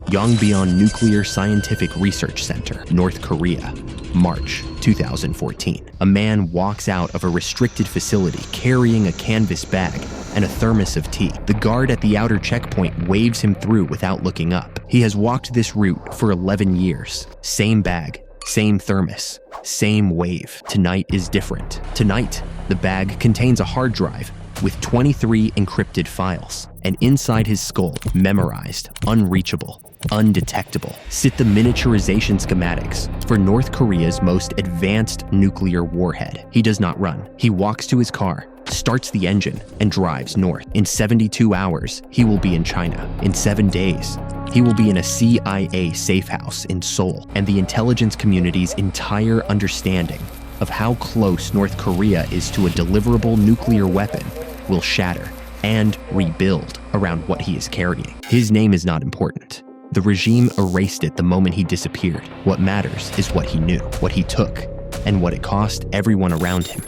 Yongbyon Nuclear Scientific Research Center, North Korea, March 2014. A man walks out of a restricted facility carrying a canvas bag and a thermos of tea. The guard at the outer checkpoint waves him through without looking up. He has walked this route for 11 years. Same bag, same thermos, same wave. Tonight is different. Tonight, the bag contains a hard drive with 23 encrypted files, and inside his skull, memorized, unreachable, undetectable, sit the miniaturization schematics for North Korea's most advanced nuclear warhead. He does not run. He walks to his car, starts the engine, and drives north. In 72 hours, he will be in China. In 7 days, he will be in a CIA safe house in Seoul, and the intelligence community's entire understanding of how close North Korea is to a deliverable nuclear weapon will shatter and rebuild around what he is carrying. His name is not important. The regime erased it the moment he disappeared. What matters is what he knew, what he took, and what it cost everyone around him.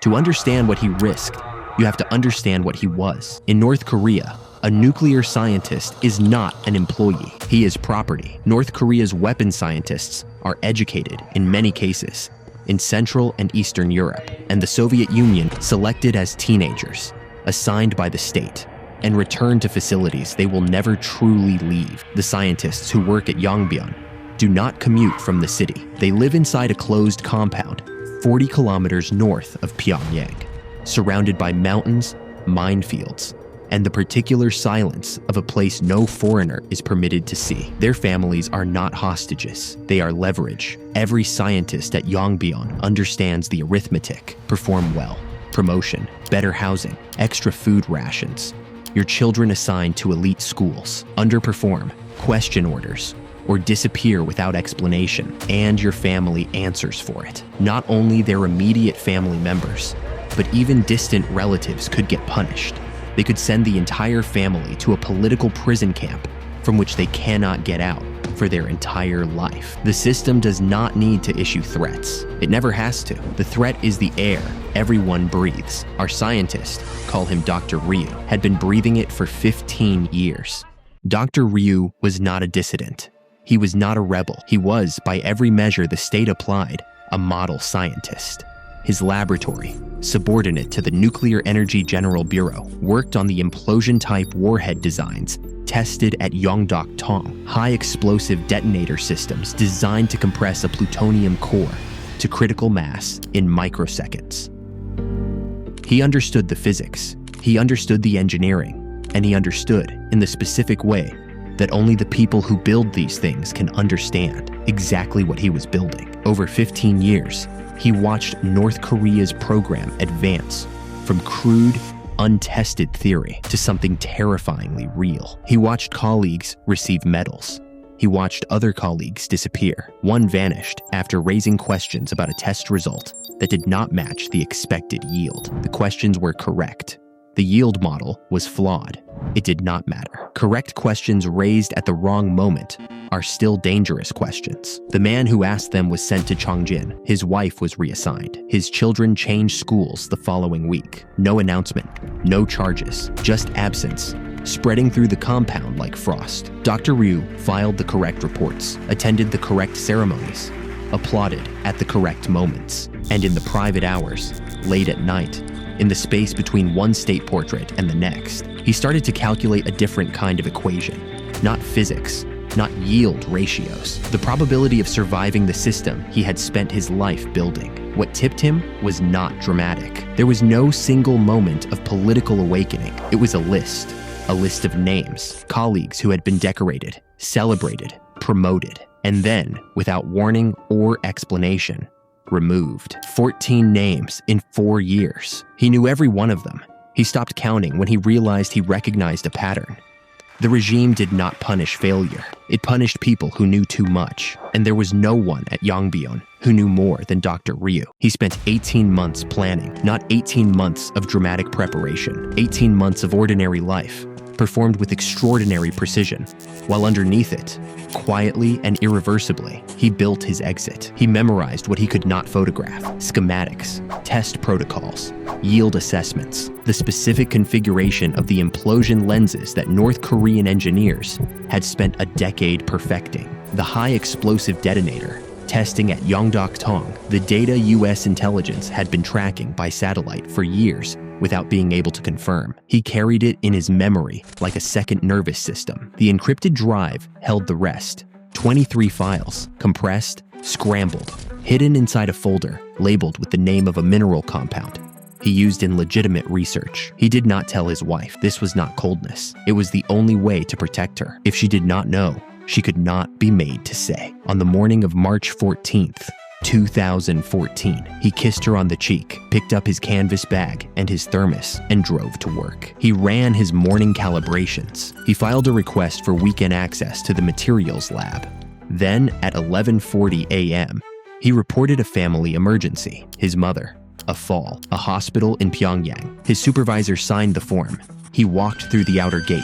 To understand what he risked, you have to understand what he was. In North Korea, a nuclear scientist is not an employee. He is property. North Korea's weapon scientists are educated, in many cases, in Central and Eastern Europe, and the Soviet Union selected as teenagers, assigned by the state, and returned to facilities they will never truly leave. The scientists who work at Yongbyon do not commute from the city. They live inside a closed compound 40 kilometers north of Pyongyang, surrounded by mountains, minefields, and the particular silence of a place no foreigner is permitted to see. Their families are not hostages. They are leverage. Every scientist at Yongbyon understands the arithmetic. Perform well. Promotion, better housing, extra food rations. Your children assigned to elite schools. Underperform, question orders, or disappear without explanation, and your family answers for it. Not only their immediate family members, but even distant relatives could get punished. They could send the entire family to a political prison camp from which they cannot get out for their entire life. The system does not need to issue threats. It never has to. The threat is the air everyone breathes. Our scientist, call him Dr. Ryu, had been breathing it for 15 years. Dr. Ryu was not a dissident. He was not a rebel. He was, by every measure the state applied, a model scientist. His laboratory, subordinate to the Nuclear Energy General Bureau, worked on the implosion-type warhead designs tested at Yongdok-tong, high-explosive detonator systems designed to compress a plutonium core to critical mass in microseconds. He understood the physics, he understood the engineering, and he understood, in the specific way, that only the people who build these things can understand exactly what he was building. Over 15 years, he watched North Korea's program advance from crude, untested theory to something terrifyingly real. He watched colleagues receive medals. He watched other colleagues disappear. One vanished after raising questions about a test result that did not match the expected yield. The questions were correct. The yield model was flawed. It did not matter. Correct questions raised at the wrong moment are still dangerous questions. The man who asked them was sent to Chongjin. His wife was reassigned. His children changed schools the following week. No announcement, no charges, just absence, spreading through the compound like frost. Dr. Ryu filed the correct reports, attended the correct ceremonies, applauded at the correct moments, and in the private hours, late at night, in the space between one state portrait and the next, he started to calculate a different kind of equation. Not physics, not yield ratios. The probability of surviving the system he had spent his life building. What tipped him was not dramatic. There was no single moment of political awakening. It was a list of names, colleagues who had been decorated, celebrated, promoted, and then, without warning or explanation, removed. 14 names in 4 years. He knew every one of them. He stopped counting when he realized he recognized a pattern. The regime did not punish failure. It punished people who knew too much. And there was no one at Yongbyon who knew more than Dr. Ryu. He spent 18 months planning, not 18 months of dramatic preparation, 18 months of ordinary life, performed with extraordinary precision, while underneath it, quietly and irreversibly, he built his exit. He memorized what he could not photograph: schematics, test protocols, yield assessments, the specific configuration of the implosion lenses that North Korean engineers had spent a decade perfecting, the high explosive detonator testing at Yongbyon, the data US intelligence had been tracking by satellite for years without being able to confirm. He carried it in his memory like a second nervous system. The encrypted drive held the rest: 23 files, compressed, scrambled, hidden inside a folder labeled with the name of a mineral compound he used in legitimate research. He did not tell his wife. This was not coldness. It was the only way to protect her. If she did not know, she could not be made to say. On the morning of March 14th, 2014, he kissed her on the cheek, picked up his canvas bag and his thermos, and drove to work. He ran his morning calibrations. He filed a request for weekend access to the materials lab. Then, at 11:40 a.m., he reported a family emergency: his mother, a fall, a hospital in Pyongyang. His supervisor signed the form. He walked through the outer gate.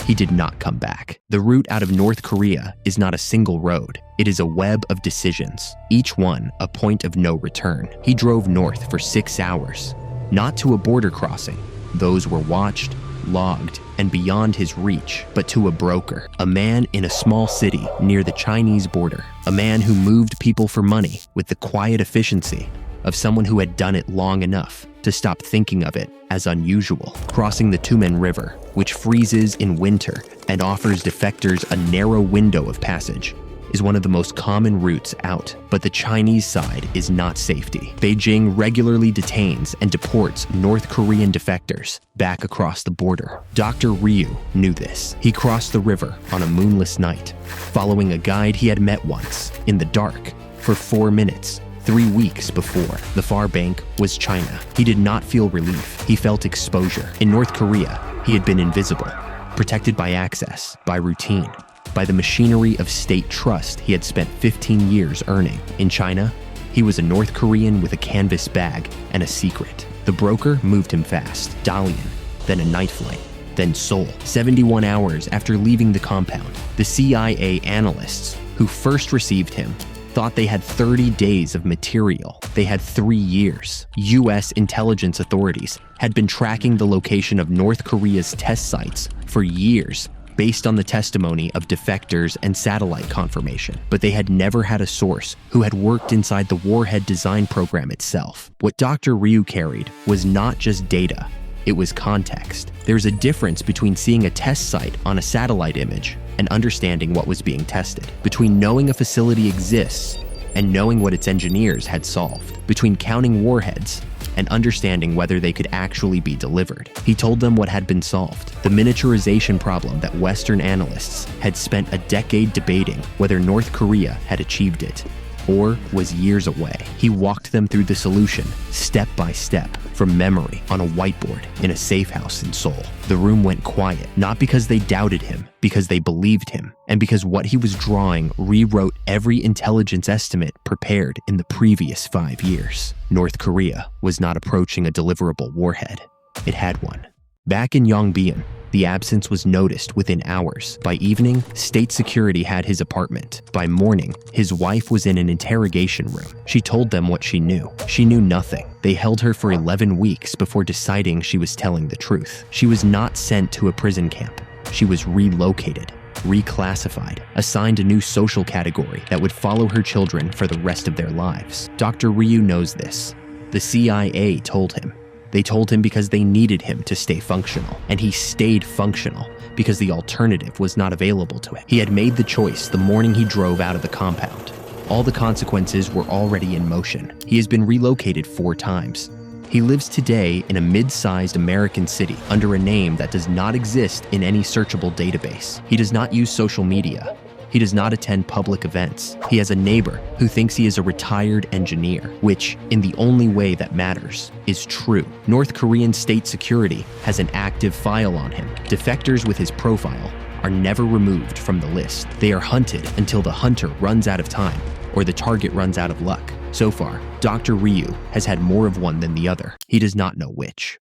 He did not come back. The route out of North Korea is not a single road. It is a web of decisions, each one a point of no return. He drove north for 6 hours, not to a border crossing. Those were watched, logged, and beyond his reach, but to a broker, a man in a small city near the Chinese border, a man who moved people for money with the quiet efficiency of someone who had done it long enough to stop thinking of it as unusual. Crossing the Tumen River, which freezes in winter and offers defectors a narrow window of passage, is one of the most common routes out. But the Chinese side is not safety. Beijing regularly detains and deports North Korean defectors back across the border. Dr. Ryu knew this. He crossed the river on a moonless night, following a guide he had met once, in the dark, for 4 minutes. 3 weeks before, the far bank was China. He did not feel relief. He felt exposure. In North Korea, he had been invisible, protected by access, by routine, by the machinery of state trust he had spent 15 years earning. In China, he was a North Korean with a canvas bag and a secret. The broker moved him fast. Dalian, then a night flight, then Seoul. 71 hours after leaving the compound, the CIA analysts who first received him thought they had 30 days of material. They had 3 years. US intelligence authorities had been tracking the location of North Korea's test sites for years based on the testimony of defectors and satellite confirmation, but they had never had a source who had worked inside the Warhead design program itself. What Dr. Ryu carried was not just data, it was context. There's a difference between seeing a test site on a satellite image and understanding what was being tested, between knowing a facility exists and knowing what its engineers had solved, between counting warheads and understanding whether they could actually be delivered. He told them what had been solved: the miniaturization problem that Western analysts had spent a decade debating whether North Korea had achieved it or was years away. He walked them through the solution, step by step, from memory on a whiteboard in a safe house in Seoul. The room went quiet, not because they doubted him, because they believed him, and because what he was drawing rewrote every intelligence estimate prepared in the previous 5 years. North Korea was not approaching a deliverable warhead. It had one. Back in Yongbyon, the absence was noticed within hours. By evening, state security had his apartment. By morning, his wife was in an interrogation room. She told them what she knew. She knew nothing. They held her for 11 weeks before deciding she was telling the truth. She was not sent to a prison camp. She was relocated, reclassified, assigned a new social category that would follow her children for the rest of their lives. Dr. Ryu knows this. The CIA told him. They told him because they needed him to stay functional, and he stayed functional because the alternative was not available to him. He had made the choice the morning he drove out of the compound. All the consequences were already in motion. He has been relocated 4 times. He lives today in a mid-sized American city under a name that does not exist in any searchable database. He does not use social media. He does not attend public events. He has a neighbor who thinks he is a retired engineer, which, in the only way that matters, is true. North Korean state security has an active file on him. Defectors with his profile are never removed from the list. They are hunted until the hunter runs out of time or the target runs out of luck. So far, Dr. Ryu has had more of one than the other. He does not know which.